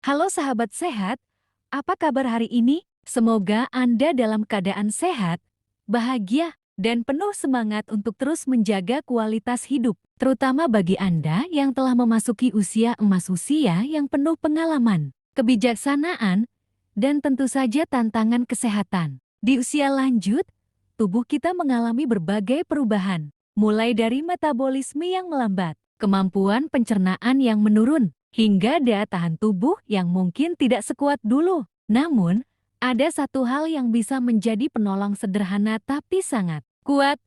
Halo sahabat sehat, apa kabar hari ini? Semoga Anda dalam keadaan sehat, bahagia, dan penuh semangat untuk terus menjaga kualitas hidup, terutama bagi Anda yang telah memasuki usia emas usia yang penuh pengalaman, kebijaksanaan, dan tentu saja tantangan kesehatan. Di usia lanjut, tubuh kita mengalami berbagai perubahan, mulai dari metabolisme yang melambat, kemampuan pencernaan yang menurun, hingga daya tahan tubuh yang mungkin tidak sekuat dulu. Namun, ada satu hal yang bisa menjadi penolong sederhana tapi sangat kuat,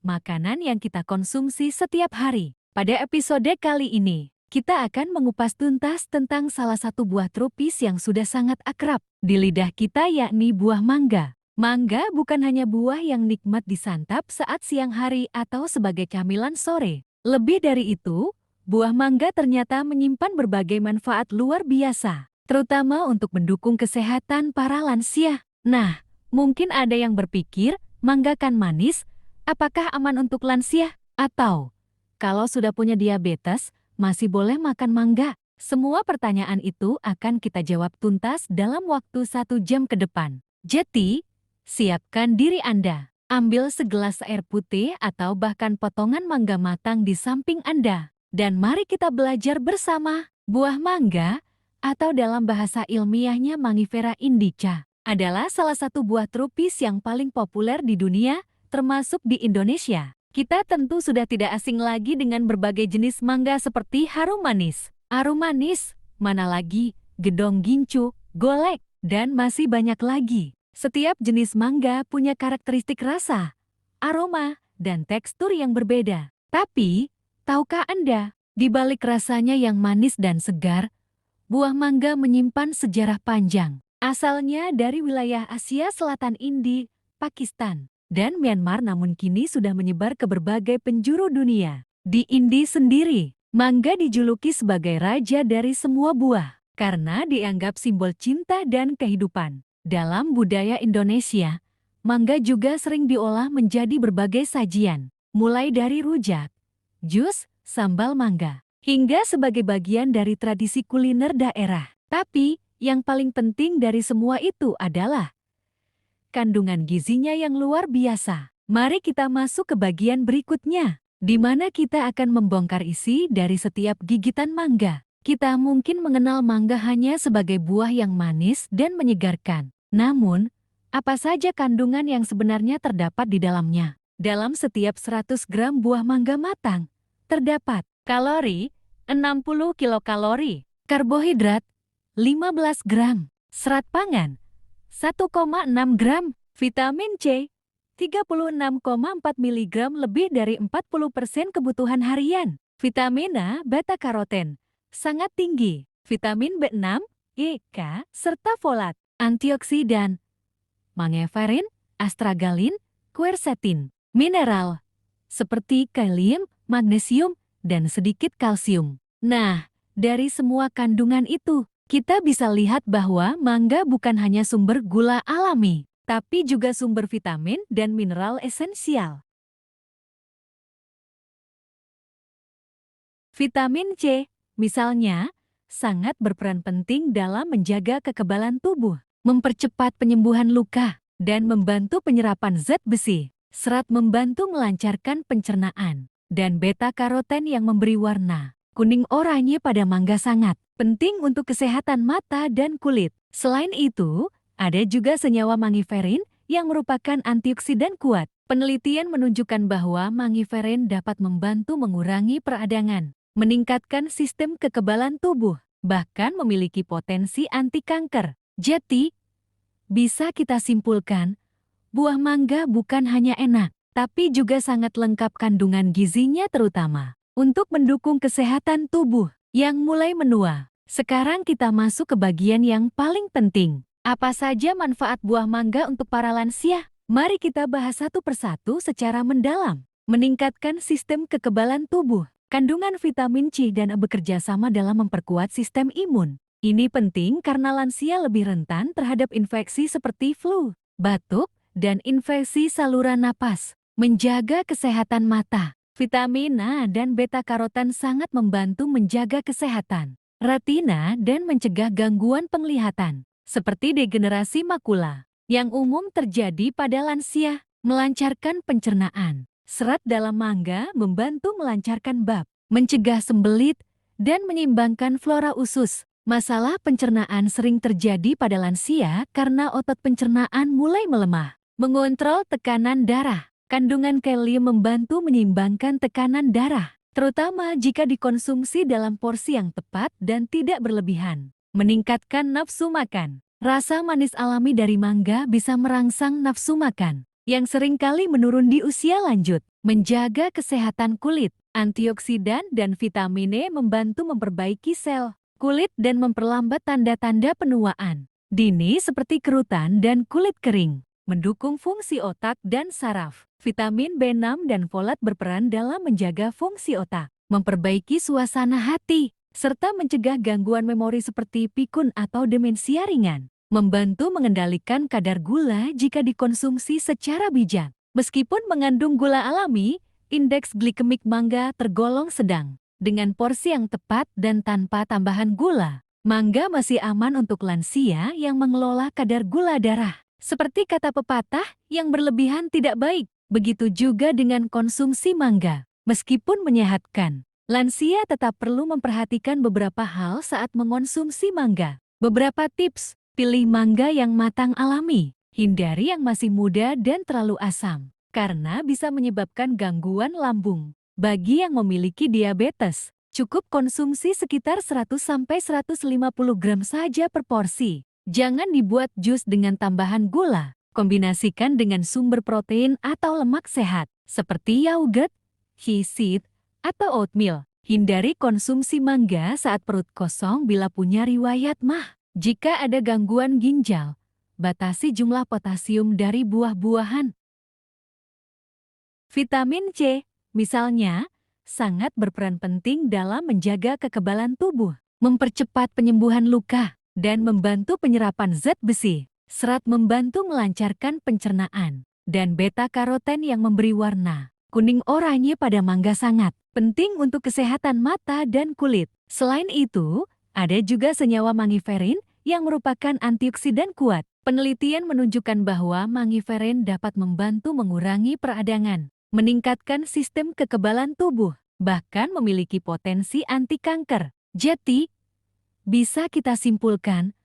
makanan yang kita konsumsi setiap hari. Pada episode kali ini, kita akan mengupas tuntas tentang salah satu buah tropis yang sudah sangat akrab di lidah kita, yakni buah mangga. Mangga bukan hanya buah yang nikmat disantap saat siang hari atau sebagai camilan sore. Lebih dari itu, buah mangga ternyata menyimpan berbagai manfaat luar biasa, terutama untuk mendukung kesehatan para lansia. Nah, mungkin ada yang berpikir, mangga kan manis, apakah aman untuk lansia? Atau, kalau sudah punya diabetes, masih boleh makan mangga? Semua pertanyaan itu akan kita jawab tuntas dalam waktu 1 jam ke depan. Jadi, siapkan diri Anda. Ambil segelas air putih atau bahkan potongan mangga matang di samping Anda. Dan mari kita belajar bersama. Buah mangga, atau dalam bahasa ilmiahnya Mangifera indica, adalah salah satu buah tropis yang paling populer di dunia, termasuk di Indonesia. Kita tentu sudah tidak asing lagi dengan berbagai jenis mangga seperti harum manis, mana lagi, gedong gincu, golek, dan masih banyak lagi. Setiap jenis mangga punya karakteristik rasa, aroma, dan tekstur yang berbeda. Tapi, tahukah Anda, di balik rasanya yang manis dan segar, buah mangga menyimpan sejarah panjang. Asalnya dari wilayah Asia Selatan Indi, Pakistan, dan Myanmar, namun kini sudah menyebar ke berbagai penjuru dunia. Di Indi sendiri, mangga dijuluki sebagai raja dari semua buah karena dianggap simbol cinta dan kehidupan. Dalam budaya Indonesia, mangga juga sering diolah menjadi berbagai sajian, mulai dari rujak, jus, sambal mangga, hingga sebagai bagian dari tradisi kuliner daerah. Tapi, yang paling penting dari semua itu adalah kandungan gizinya yang luar biasa. Mari kita masuk ke bagian berikutnya, di mana kita akan membongkar isi dari setiap gigitan mangga. Kita mungkin mengenal mangga hanya sebagai buah yang manis dan menyegarkan. Namun, apa saja kandungan yang sebenarnya terdapat di dalamnya? Dalam setiap 100 gram buah mangga matang, terdapat kalori 60 kilokalori, karbohidrat 15 gram, serat pangan 1,6 gram, vitamin C 36,4 miligram, lebih dari 40% kebutuhan harian. Vitamin A, beta-karoten sangat tinggi, vitamin B6, E, K, serta folat, antioksidan, mangiferin, astragalin, quercetin, mineral seperti kalium, magnesium, dan sedikit kalsium. Nah, dari semua kandungan itu, kita bisa lihat bahwa mangga bukan hanya sumber gula alami, tapi juga sumber vitamin dan mineral esensial. Vitamin C, misalnya, sangat berperan penting dalam menjaga kekebalan tubuh, mempercepat penyembuhan luka, dan membantu penyerapan zat besi. Serat membantu melancarkan pencernaan, dan beta-karoten yang memberi warna kuning oranye pada mangga sangat penting untuk kesehatan mata dan kulit. Selain itu, ada juga senyawa mangiferin yang merupakan antioksidan kuat. Penelitian menunjukkan bahwa mangiferin dapat membantu mengurangi peradangan, meningkatkan sistem kekebalan tubuh, bahkan memiliki potensi anti kanker. Jadi, bisa kita simpulkan, buah mangga bukan hanya enak, tapi juga sangat lengkap kandungan gizinya, terutama untuk mendukung kesehatan tubuh yang mulai menua. Sekarang kita masuk ke bagian yang paling penting. Apa saja manfaat buah mangga untuk para lansia? Mari kita bahas satu persatu secara mendalam. Meningkatkan sistem kekebalan tubuh. Kandungan vitamin C dan E bekerja sama dalam memperkuat sistem imun. Ini penting karena lansia lebih rentan terhadap infeksi seperti flu, batuk, dan infeksi saluran napas. Menjaga kesehatan mata. Vitamin A dan beta-karoten sangat membantu menjaga kesehatan retina, dan mencegah gangguan penglihatan, seperti degenerasi makula, yang umum terjadi pada lansia. Melancarkan pencernaan. Serat dalam mangga membantu melancarkan bab, mencegah sembelit, dan menyeimbangkan flora usus. Masalah pencernaan sering terjadi pada lansia karena otot pencernaan mulai melemah. Mengontrol tekanan darah. Kandungan kalium membantu menyeimbangkan tekanan darah, terutama jika dikonsumsi dalam porsi yang tepat dan tidak berlebihan. Meningkatkan nafsu makan. Rasa manis alami dari mangga bisa merangsang nafsu makan, yang seringkali menurun di usia lanjut. Menjaga kesehatan kulit. Antioksidan dan vitamin E membantu memperbaiki sel kulit dan memperlambat tanda-tanda penuaan dini seperti kerutan dan kulit kering. Mendukung fungsi otak dan saraf. Vitamin B6 dan folat berperan dalam menjaga fungsi otak, memperbaiki suasana hati, serta mencegah gangguan memori seperti pikun atau demensia ringan. Membantu mengendalikan kadar gula jika dikonsumsi secara bijak. Meskipun mengandung gula alami, indeks glikemik mangga tergolong sedang. Dengan porsi yang tepat dan tanpa tambahan gula, mangga masih aman untuk lansia yang mengelola kadar gula darah. Seperti kata pepatah, yang berlebihan tidak baik. Begitu juga dengan konsumsi mangga. Meskipun menyehatkan, lansia tetap perlu memperhatikan beberapa hal saat mengonsumsi mangga. Beberapa tips: pilih mangga yang matang alami. Hindari yang masih muda dan terlalu asam, karena bisa menyebabkan gangguan lambung. Bagi yang memiliki diabetes, cukup konsumsi sekitar 100–150 gram saja per porsi. Jangan dibuat jus dengan tambahan gula. Kombinasikan dengan sumber protein atau lemak sehat, seperti yogurt, hisit, atau oatmeal. Hindari konsumsi mangga saat perut kosong bila punya riwayat MAH. Jika ada gangguan ginjal, batasi jumlah potasium dari buah-buahan. Vitamin C, misalnya, sangat berperan penting dalam menjaga kekebalan tubuh, mempercepat penyembuhan luka, dan membantu penyerapan zat besi. Serat membantu melancarkan pencernaan, dan beta-karoten yang memberi warna kuning oranye pada mangga sangat penting untuk kesehatan mata dan kulit. Selain itu, ada juga senyawa mangiferin yang merupakan antioksidan kuat. Penelitian menunjukkan bahwa mangiferin dapat membantu mengurangi peradangan, meningkatkan sistem kekebalan tubuh, bahkan memiliki potensi anti kanker. Jadi, bisa kita simpulkan,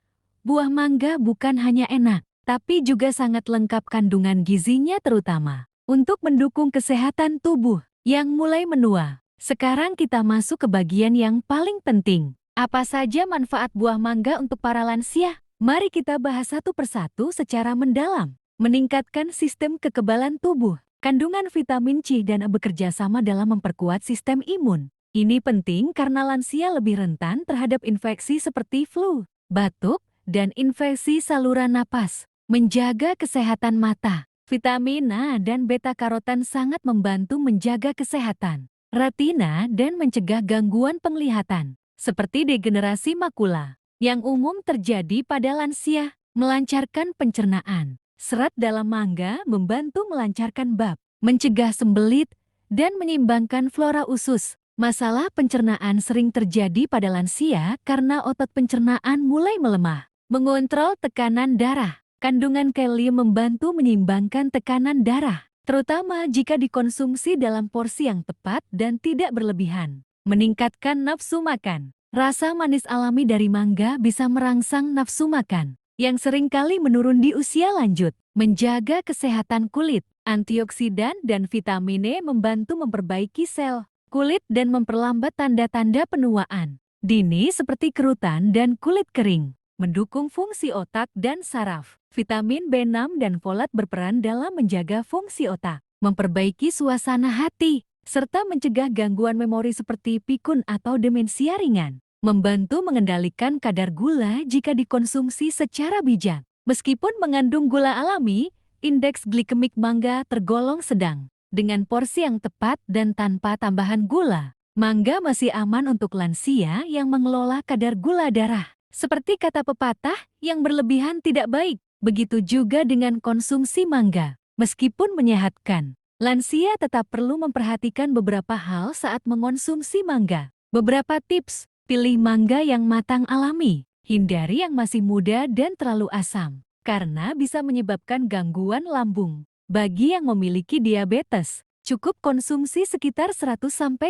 buah mangga bukan hanya enak, tapi juga sangat lengkap kandungan gizinya, terutama untuk mendukung kesehatan tubuh yang mulai menua. Sekarang kita masuk ke bagian yang paling penting. Apa saja manfaat buah mangga untuk para lansia? Mari kita bahas satu persatu secara mendalam. Meningkatkan sistem kekebalan tubuh. Kandungan vitamin C dan E bekerja sama dalam memperkuat sistem imun. Ini penting karena lansia lebih rentan terhadap infeksi seperti flu, batuk, dan infeksi saluran napas. Menjaga kesehatan mata. Vitamin A dan beta-karoten sangat membantu menjaga kesehatan retina dan mencegah gangguan penglihatan, seperti degenerasi makula, yang umum terjadi pada lansia. Melancarkan pencernaan. Serat dalam mangga membantu melancarkan bab, mencegah sembelit, dan menyeimbangkan flora usus. Masalah pencernaan sering terjadi pada lansia karena otot pencernaan mulai melemah. Mengontrol tekanan darah. Kandungan kalium membantu menyeimbangkan tekanan darah, terutama jika dikonsumsi dalam porsi yang tepat dan tidak berlebihan. Meningkatkan nafsu makan. Rasa manis alami dari mangga bisa merangsang nafsu makan, yang seringkali menurun di usia lanjut. Menjaga kesehatan kulit. Antioksidan dan vitamin E membantu memperbaiki sel kulit dan memperlambat tanda-tanda penuaan dini seperti kerutan dan kulit kering. Mendukung fungsi otak dan saraf. Vitamin B6 dan folat berperan dalam menjaga fungsi otak, memperbaiki suasana hati, serta mencegah gangguan memori seperti pikun atau demensia ringan. Membantu mengendalikan kadar gula jika dikonsumsi secara bijak. Meskipun mengandung gula alami, indeks glikemik mangga tergolong sedang. Dengan porsi yang tepat dan tanpa tambahan gula, mangga masih aman untuk lansia yang mengelola kadar gula darah. Seperti kata pepatah, yang berlebihan tidak baik. Begitu juga dengan konsumsi mangga. Meskipun menyehatkan, lansia tetap perlu memperhatikan beberapa hal saat mengonsumsi mangga. Beberapa tips: Pilih mangga yang matang alami. Hindari yang masih muda dan terlalu asam, karena bisa menyebabkan gangguan lambung. Bagi yang memiliki diabetes, cukup konsumsi sekitar 100–150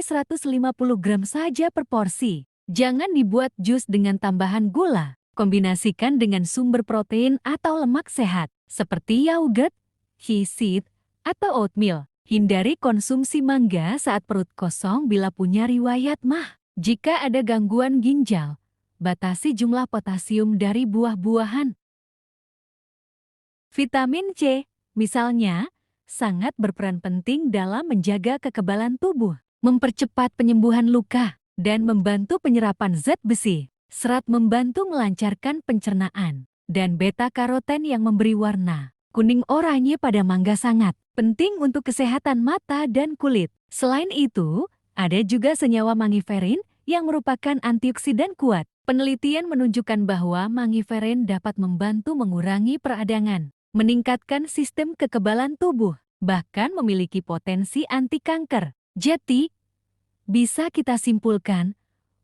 gram saja per porsi. Jangan dibuat jus dengan tambahan gula. Kombinasikan dengan sumber protein atau lemak sehat, seperti yogurt, chia seed, atau oatmeal. Hindari konsumsi mangga saat perut kosong bila punya riwayat MAH. Jika ada gangguan ginjal, batasi jumlah potasium dari buah-buahan. Vitamin C, misalnya, sangat berperan penting dalam menjaga kekebalan tubuh, mempercepat penyembuhan luka, dan membantu penyerapan zat besi. Serat membantu melancarkan pencernaan, dan beta-karoten yang memberi warna kuning oranye pada mangga sangat penting untuk kesehatan mata dan kulit. Selain itu, ada juga senyawa mangiferin yang merupakan antioksidan kuat. Penelitian menunjukkan bahwa mangiferin dapat membantu mengurangi peradangan, meningkatkan sistem kekebalan tubuh, bahkan memiliki potensi anti kanker. Jadi, bisa kita simpulkan,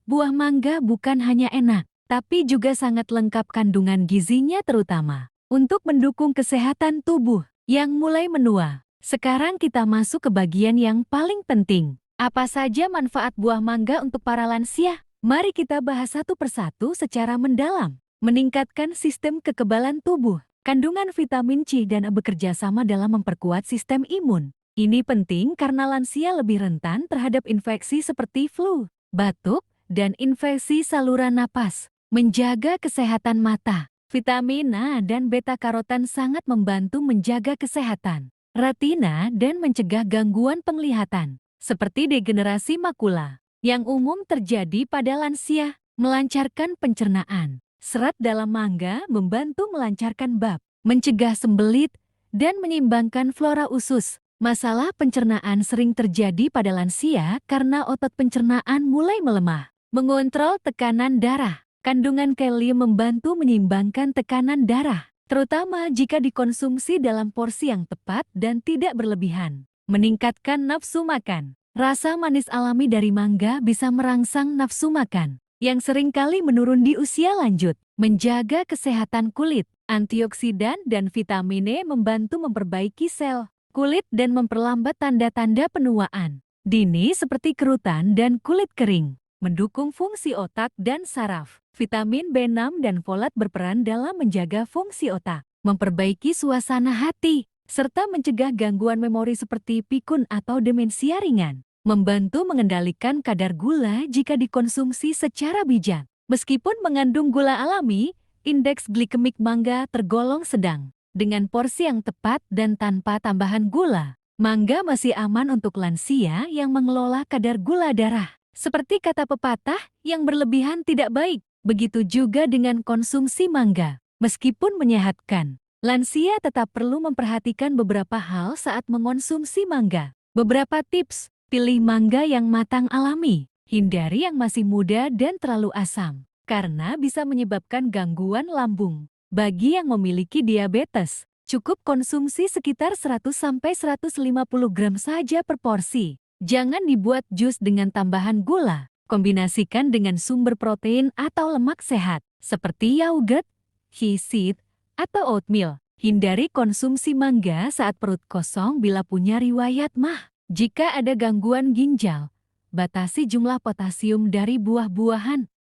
buah mangga bukan hanya enak, tapi juga sangat lengkap kandungan gizinya terutama untuk mendukung kesehatan tubuh yang mulai menua. Sekarang kita masuk ke bagian yang paling penting. Apa saja manfaat buah mangga untuk para lansia? Mari kita bahas satu persatu secara mendalam. Meningkatkan sistem kekebalan tubuh. Kandungan vitamin C dan E bekerja sama dalam memperkuat sistem imun. Ini penting karena lansia lebih rentan terhadap infeksi seperti flu, batuk, dan infeksi saluran napas. Menjaga kesehatan mata. Vitamin A dan beta-karoten sangat membantu menjaga kesehatan retina dan mencegah gangguan penglihatan, seperti degenerasi makula, yang umum terjadi pada lansia. Melancarkan pencernaan. Serat dalam mangga membantu melancarkan bab, mencegah sembelit, dan menyeimbangkan flora usus. Masalah pencernaan sering terjadi pada lansia karena otot pencernaan mulai melemah. Mengontrol tekanan darah. Kandungan kalium membantu menyeimbangkan tekanan darah, terutama jika dikonsumsi dalam porsi yang tepat dan tidak berlebihan. Meningkatkan nafsu makan. Rasa manis alami dari mangga bisa merangsang nafsu makan, yang seringkali menurun di usia lanjut. Menjaga kesehatan kulit. Antioksidan dan vitamin E membantu memperbaiki sel kulit dan memperlambat tanda-tanda penuaan dini seperti kerutan dan kulit kering. Mendukung fungsi otak dan saraf. Vitamin B6 dan folat berperan dalam menjaga fungsi otak, memperbaiki suasana hati, serta mencegah gangguan memori seperti pikun atau demensia ringan. Membantu mengendalikan kadar gula jika dikonsumsi secara bijak. Meskipun mengandung gula alami, indeks glikemik mangga tergolong sedang. Dengan porsi yang tepat dan tanpa tambahan gula, mangga masih aman untuk lansia yang mengelola kadar gula darah. Seperti kata pepatah, yang berlebihan tidak baik. Begitu juga dengan konsumsi mangga. Meskipun menyehatkan, lansia tetap perlu memperhatikan beberapa hal saat mengonsumsi mangga. Beberapa tips: pilih mangga yang matang alami. Hindari yang masih muda dan terlalu asam, karena bisa menyebabkan gangguan lambung. Bagi yang memiliki diabetes, cukup konsumsi sekitar 100–150 gram saja per porsi. Jangan dibuat jus dengan tambahan gula. Kombinasikan dengan sumber protein atau lemak sehat, seperti yogurt, chia seed, atau oatmeal. Hindari konsumsi mangga saat perut kosong bila punya riwayat MAH. Jika ada gangguan ginjal, batasi jumlah potasium dari buah-buahan.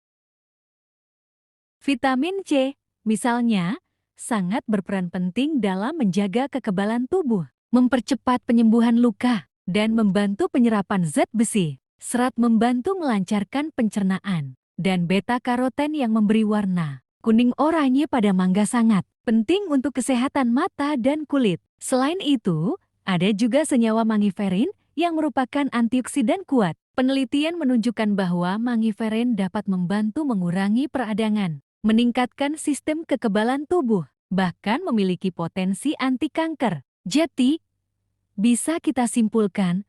Vitamin C, misalnya, sangat berperan penting dalam menjaga kekebalan tubuh, mempercepat penyembuhan luka, dan membantu penyerapan zat besi. Serat membantu melancarkan pencernaan, dan beta-karoten yang memberi warna kuning oranye pada mangga sangat penting untuk kesehatan mata dan kulit. Selain itu, ada juga senyawa mangiferin yang merupakan antioksidan kuat. Penelitian menunjukkan bahwa mangiferin dapat membantu mengurangi peradangan, meningkatkan sistem kekebalan tubuh, bahkan memiliki potensi anti kanker. Jadi, bisa kita simpulkan,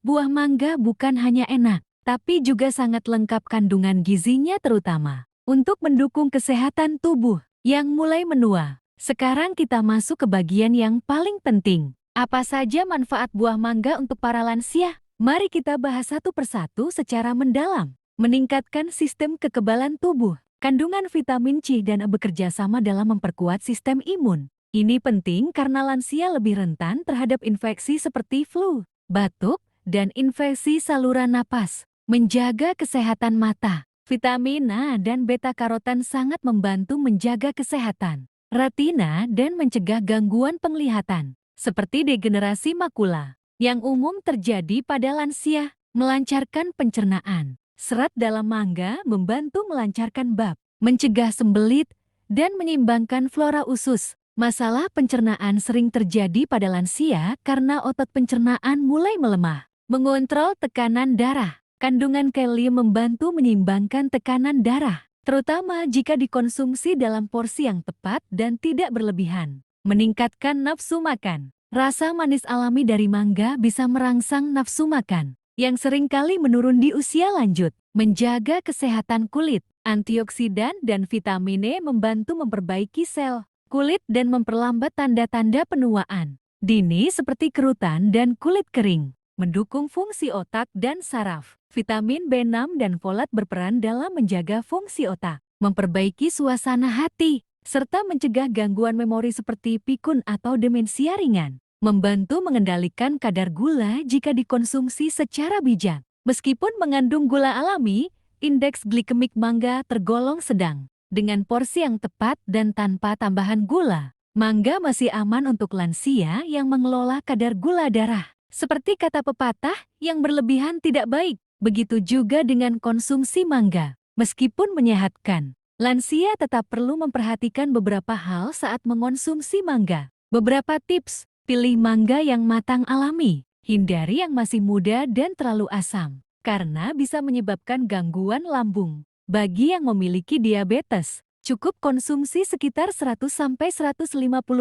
buah mangga bukan hanya enak, tapi juga sangat lengkap kandungan gizinya terutama untuk mendukung kesehatan tubuh yang mulai menua. Sekarang kita masuk ke bagian yang paling penting. Apa saja manfaat buah mangga untuk para lansia? Mari kita bahas satu persatu secara mendalam. meningkatkan sistem kekebalan tubuh. Kandungan vitamin C dan E bekerja sama dalam memperkuat sistem imun. Ini penting karena lansia lebih rentan terhadap infeksi seperti flu, batuk, dan infeksi saluran napas. Menjaga kesehatan mata. Vitamin A dan beta-karoten sangat membantu menjaga kesehatan retina dan mencegah gangguan penglihatan, seperti degenerasi makula, yang umum terjadi pada lansia. Melancarkan pencernaan. Serat dalam mangga membantu melancarkan bab, mencegah sembelit, dan menyeimbangkan flora usus. Masalah pencernaan sering terjadi pada lansia karena otot pencernaan mulai melemah. Mengontrol tekanan darah. Kandungan kalium membantu menyeimbangkan tekanan darah, terutama jika dikonsumsi dalam porsi yang tepat dan tidak berlebihan. Meningkatkan nafsu makan. Rasa manis alami dari mangga bisa merangsang nafsu makan, yang seringkali menurun di usia lanjut. Menjaga kesehatan kulit. Antioksidan dan vitamin E membantu memperbaiki sel kulit dan memperlambat tanda-tanda penuaan dini seperti kerutan dan kulit kering. Mendukung fungsi otak dan saraf. Vitamin B6 dan folat berperan dalam menjaga fungsi otak, memperbaiki suasana hati, serta mencegah gangguan memori seperti pikun atau demensia ringan. Membantu mengendalikan kadar gula jika dikonsumsi secara bijak. Meskipun mengandung gula alami, indeks glikemik mangga tergolong sedang. Dengan porsi yang tepat dan tanpa tambahan gula, mangga masih aman untuk lansia yang mengelola kadar gula darah. Seperti kata pepatah, yang berlebihan tidak baik. Begitu juga dengan konsumsi mangga. Meskipun menyehatkan, lansia tetap perlu memperhatikan beberapa hal saat mengonsumsi mangga. Beberapa tips: pilih mangga yang matang alami. Hindari yang masih muda dan terlalu asam, karena bisa menyebabkan gangguan lambung. Bagi yang memiliki diabetes, cukup konsumsi sekitar 100–150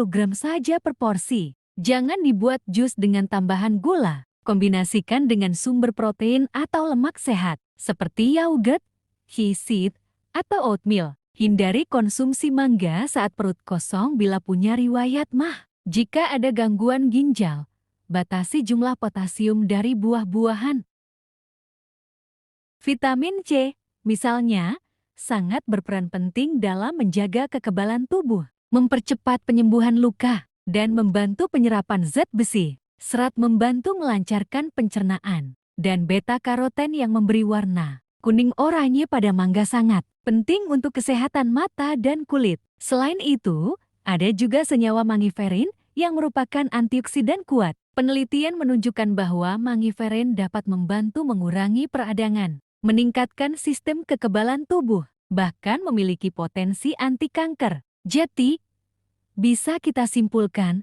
gram saja per porsi. Jangan dibuat jus dengan tambahan gula. Kombinasikan dengan sumber protein atau lemak sehat, seperti yogurt, hisit, atau oatmeal. Hindari konsumsi mangga saat perut kosong bila punya riwayat MAH. Jika ada gangguan ginjal, batasi jumlah potasium dari buah-buahan. Vitamin C, misalnya, sangat berperan penting dalam menjaga kekebalan tubuh, mempercepat penyembuhan luka, dan membantu penyerapan zat besi. Serat membantu melancarkan pencernaan, dan beta-karoten yang memberi warna kuning oranye pada mangga sangat penting untuk kesehatan mata dan kulit. Selain itu, ada juga senyawa mangiferin yang merupakan antioksidan kuat. Penelitian menunjukkan bahwa mangiferin dapat membantu mengurangi peradangan, meningkatkan sistem kekebalan tubuh, bahkan memiliki potensi anti kanker. Jadi, bisa kita simpulkan,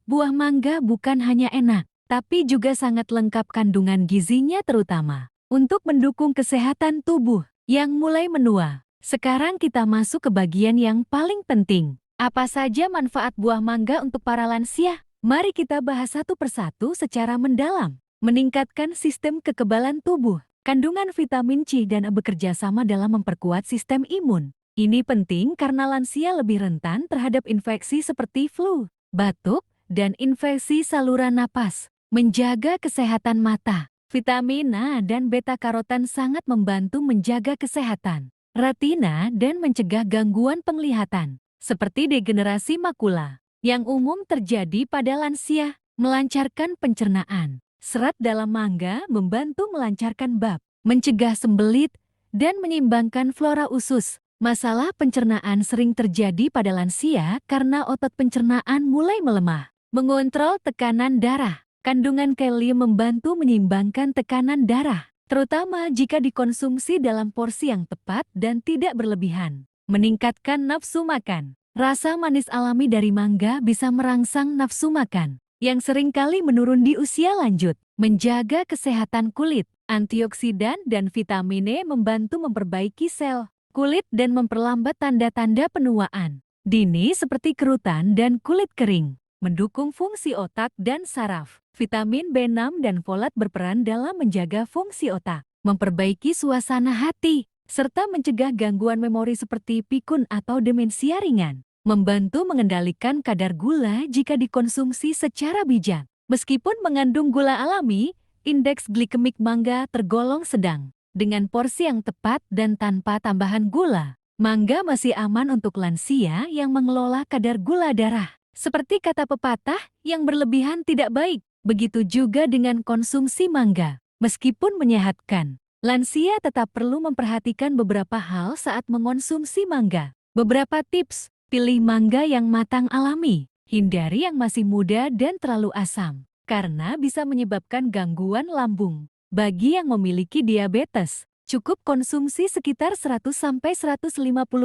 buah mangga bukan hanya enak, tapi juga sangat lengkap kandungan gizinya terutama untuk mendukung kesehatan tubuh yang mulai menua. Sekarang kita masuk ke bagian yang paling penting. Apa saja manfaat buah mangga untuk para lansia? Mari kita bahas satu persatu secara mendalam. Meningkatkan sistem kekebalan tubuh. Kandungan vitamin C dan E bekerja sama dalam memperkuat sistem imun. Ini penting karena lansia lebih rentan terhadap infeksi seperti flu, batuk, dan infeksi saluran napas. Menjaga kesehatan mata. Vitamin A dan beta-karoten sangat membantu menjaga kesehatan retina dan mencegah gangguan penglihatan, seperti degenerasi makula, yang umum terjadi pada lansia. Melancarkan pencernaan. Serat dalam mangga membantu melancarkan bab, mencegah sembelit, dan menyeimbangkan flora usus. Masalah pencernaan sering terjadi pada lansia karena otot pencernaan mulai melemah. Mengontrol tekanan darah. Kandungan kalium membantu menyeimbangkan tekanan darah, terutama jika dikonsumsi dalam porsi yang tepat dan tidak berlebihan. Meningkatkan nafsu makan. Rasa manis alami dari mangga bisa merangsang nafsu makan, yang seringkali menurun di usia lanjut. Menjaga kesehatan kulit. Antioksidan dan vitamin E membantu memperbaiki sel kulit dan memperlambat tanda-tanda penuaan dini seperti kerutan dan kulit kering. Mendukung fungsi otak dan saraf. Vitamin B6 dan folat berperan dalam menjaga fungsi otak, memperbaiki suasana hati, serta mencegah gangguan memori seperti pikun atau demensia ringan. Membantu mengendalikan kadar gula jika dikonsumsi secara bijak. Meskipun mengandung gula alami, indeks glikemik mangga tergolong sedang. Dengan porsi yang tepat dan tanpa tambahan gula, mangga masih aman untuk lansia yang mengelola kadar gula darah. Seperti kata pepatah, yang berlebihan tidak baik. Begitu juga dengan konsumsi mangga. Meskipun menyehatkan, lansia tetap perlu memperhatikan beberapa hal saat mengonsumsi mangga. Beberapa tips: pilih mangga yang matang alami. Hindari yang masih muda dan terlalu asam, karena bisa menyebabkan gangguan lambung. Bagi yang memiliki diabetes, cukup konsumsi sekitar 100-150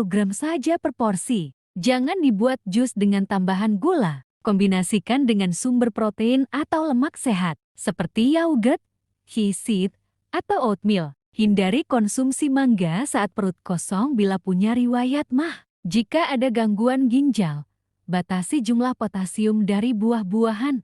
gram saja per porsi. Jangan dibuat jus dengan tambahan gula. Kombinasikan dengan sumber protein atau lemak sehat, seperti yogurt, chia, atau oatmeal. Hindari konsumsi mangga saat perut kosong bila punya riwayat MAH. Jika ada gangguan ginjal, batasi jumlah potasium dari buah-buahan.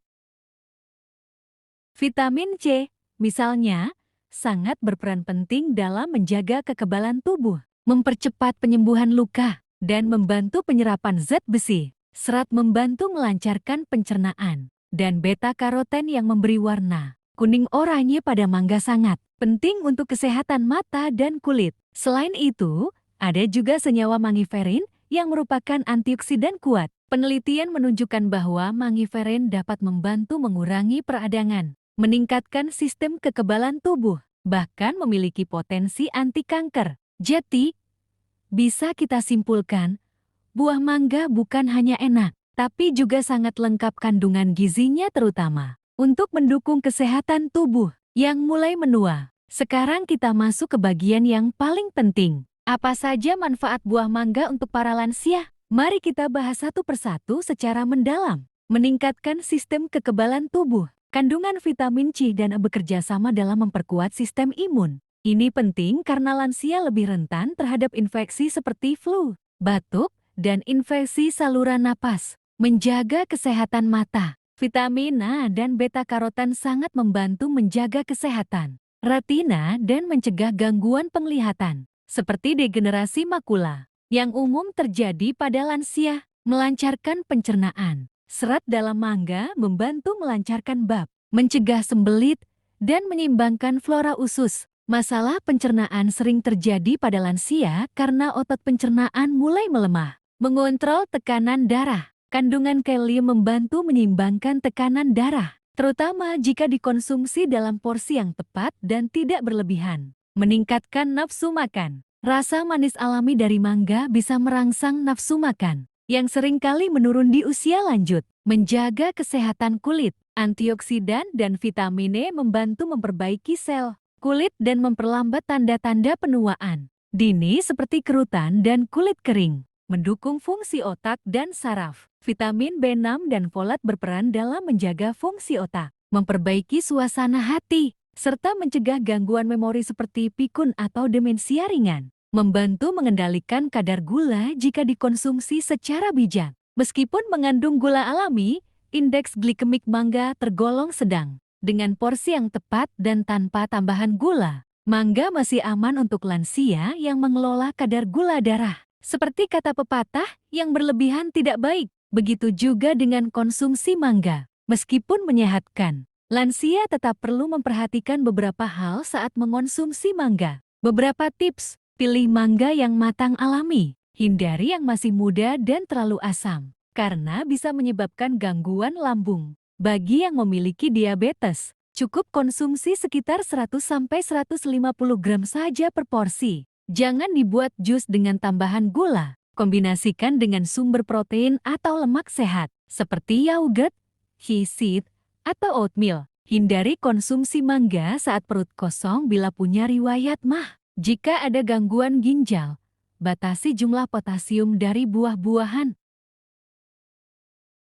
Vitamin C, misalnya, sangat berperan penting dalam menjaga kekebalan tubuh, mempercepat penyembuhan luka, dan membantu penyerapan zat besi. Serat membantu melancarkan pencernaan, dan beta-karoten yang memberi warna kuning oranye pada mangga sangat penting untuk kesehatan mata dan kulit. Selain itu, ada juga senyawa mangiferin yang merupakan antioksidan kuat. Penelitian menunjukkan bahwa mangiferin dapat membantu mengurangi peradangan, meningkatkan sistem kekebalan tubuh, bahkan memiliki potensi anti kanker. Jadi, bisa kita simpulkan, buah mangga bukan hanya enak, tapi juga sangat lengkap kandungan gizinya, terutama untuk mendukung kesehatan tubuh yang mulai menua. Sekarang kita masuk ke bagian yang paling penting. Apa saja manfaat buah mangga untuk para lansia? Mari kita bahas satu persatu secara mendalam. Meningkatkan sistem kekebalan tubuh. Kandungan vitamin C dan E bekerja sama dalam memperkuat sistem imun. Ini penting karena lansia lebih rentan terhadap infeksi seperti flu, batuk, dan infeksi saluran napas. Menjaga kesehatan mata. Vitamin A dan beta-karoten sangat membantu menjaga kesehatan retina dan mencegah gangguan penglihatan, seperti degenerasi makula, yang umum terjadi pada lansia. Melancarkan pencernaan. Serat dalam mangga membantu melancarkan bab, mencegah sembelit, dan menyeimbangkan flora usus. Masalah pencernaan sering terjadi pada lansia karena otot pencernaan mulai melemah. Mengontrol tekanan darah. Kandungan kalium membantu menyeimbangkan tekanan darah, terutama jika dikonsumsi dalam porsi yang tepat dan tidak berlebihan. Meningkatkan nafsu makan. Rasa manis alami dari mangga bisa merangsang nafsu makan, yang seringkali menurun di usia lanjut. Menjaga kesehatan kulit. Antioksidan dan vitamin E membantu memperbaiki sel kulit dan memperlambat tanda-tanda penuaan dini seperti kerutan dan kulit kering. Mendukung fungsi otak dan saraf. Vitamin B6 dan folat berperan dalam menjaga fungsi otak, memperbaiki suasana hati, serta mencegah gangguan memori seperti pikun atau demensia ringan. Membantu mengendalikan kadar gula jika dikonsumsi secara bijak. Meskipun mengandung gula alami, indeks glikemik mangga tergolong sedang. Dengan porsi yang tepat dan tanpa tambahan gula, mangga masih aman untuk lansia yang mengelola kadar gula darah. Seperti kata pepatah, yang berlebihan tidak baik. Begitu juga dengan konsumsi mangga. Meskipun menyehatkan, lansia tetap perlu memperhatikan beberapa hal saat mengonsumsi mangga. Beberapa tips: pilih mangga yang matang alami. Hindari yang masih muda dan terlalu asam, karena bisa menyebabkan gangguan lambung. Bagi yang memiliki diabetes, cukup konsumsi sekitar 100-150 gram saja per porsi. Jangan dibuat jus dengan tambahan gula. Kombinasikan dengan sumber protein atau lemak sehat, seperti yogurt, chia, atau oatmeal. Hindari konsumsi mangga saat perut kosong bila punya riwayat MAH. Jika ada gangguan ginjal, batasi jumlah potasium dari buah-buahan.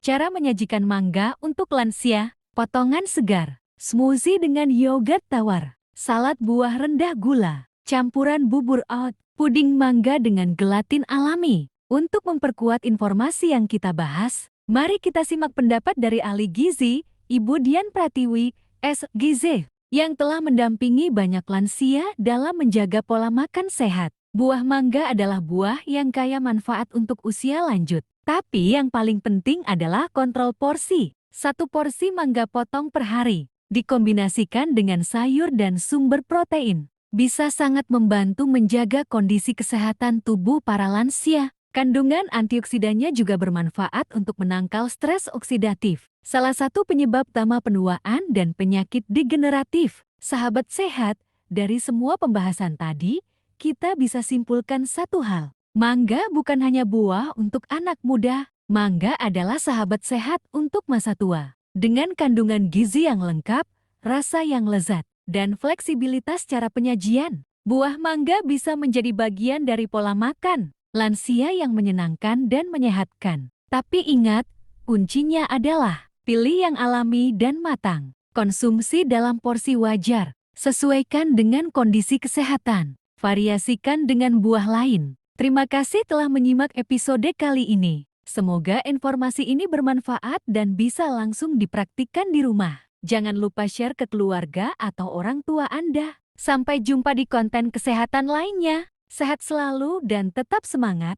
Cara menyajikan mangga untuk lansia: potongan segar, smoothie dengan yogurt tawar, salad buah rendah gula, campuran bubur oat, puding mangga dengan gelatin alami. Untuk memperkuat informasi yang kita bahas, mari kita simak pendapat dari ahli gizi, Ibu Dian Pratiwi, S.Gizi, yang telah mendampingi banyak lansia dalam menjaga pola makan sehat. Buah mangga adalah buah yang kaya manfaat untuk usia lanjut. Tapi yang paling penting adalah kontrol porsi. 1 porsi mangga potong per hari, dikombinasikan dengan sayur dan sumber protein. bisa sangat membantu menjaga kondisi kesehatan tubuh para lansia. Kandungan antioksidannya juga bermanfaat untuk menangkal stres oksidatif, salah satu penyebab utama penuaan dan penyakit degeneratif. Sahabat sehat, dari semua pembahasan tadi, kita bisa simpulkan satu hal. Mangga bukan hanya buah untuk anak muda, mangga adalah sahabat sehat untuk masa tua. Dengan kandungan gizi yang lengkap, rasa yang lezat, dan fleksibilitas cara penyajian, buah mangga bisa menjadi bagian dari pola makan lansia yang menyenangkan dan menyehatkan. Tapi ingat, kuncinya adalah pilih yang alami dan matang. Konsumsi dalam porsi wajar, sesuaikan dengan kondisi kesehatan, variasikan dengan buah lain. Terima kasih telah menyimak episode kali ini. Semoga informasi ini bermanfaat dan bisa langsung dipraktikkan di rumah. Jangan lupa share ke keluarga atau orang tua Anda. Sampai jumpa di konten kesehatan lainnya. Sehat selalu dan tetap semangat.